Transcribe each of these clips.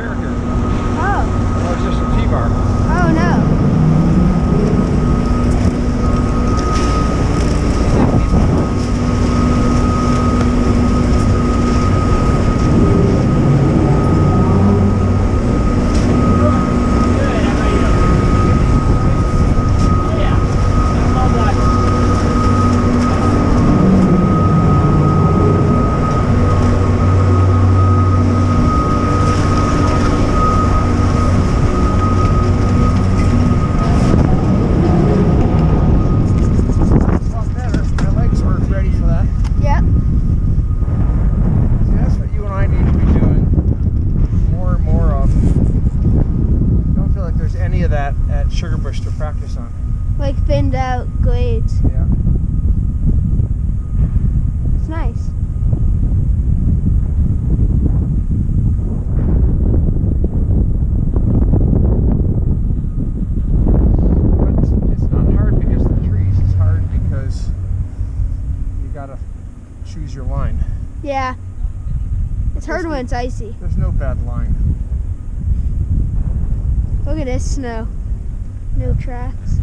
chair here. Oh. Oh, it's just a T-bar. Oh no. To practice on. Like thinned out glades. Yeah. It's nice. But it's not hard because of the trees. It's hard because you gotta choose your line. Yeah. It's hard when it's icy. There's no bad line. Look at this snow. No tracks.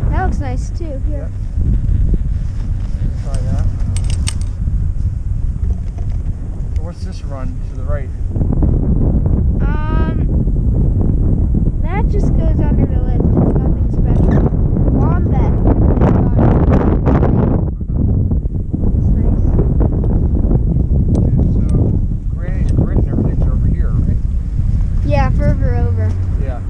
That looks nice too. Here. Yep. Try that. So what's this run to the right? That just goes under the lift. It's nothing special. Wombat. It's nice. So Granny's Grit and everything's over here, right? Yeah, further over. Yeah.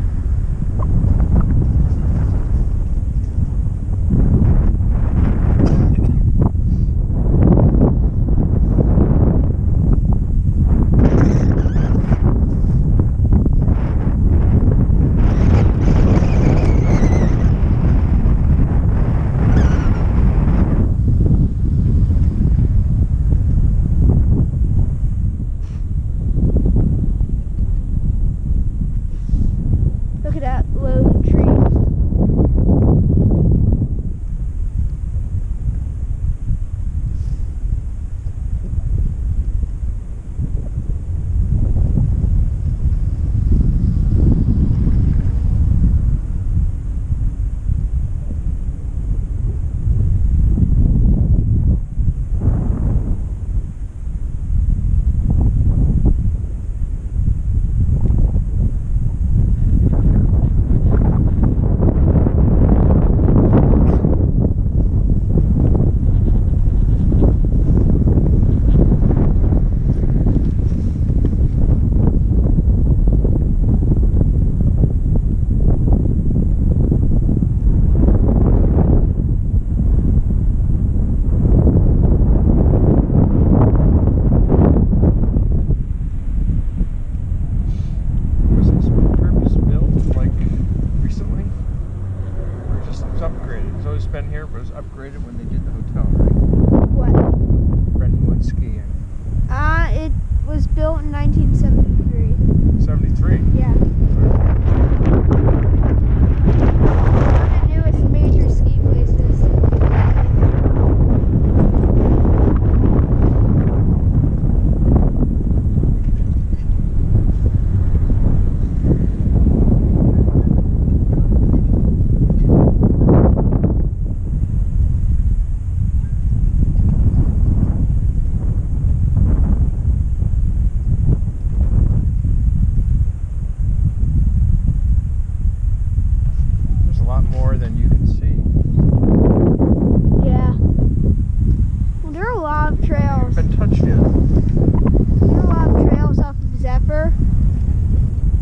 Look at that low tree. Been here, but it was upgraded when they did the hotel, right? What? Bretton went skiing. It was built in 1973. 73? Yeah. One of the newest major ski places. More than you can see. Yeah. Well, there are a lot of trails. Been touched yet. There are a lot of trails off of Zephyr,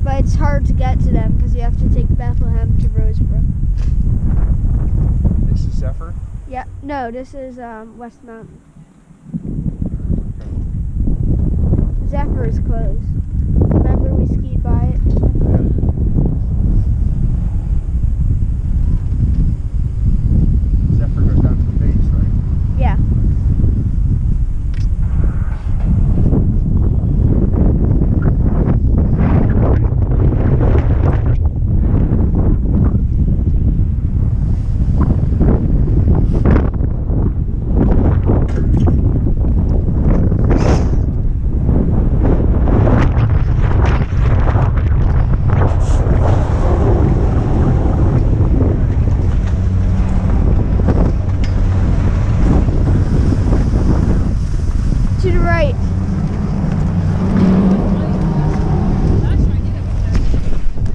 but it's hard to get to them because you have to take Bethlehem to Rosebrook. This is Zephyr? Yeah. No, this is West Mountain. Okay. Zephyr is closed. Remember we skied by it? Zephyr goes down to the base, right? Yeah. right.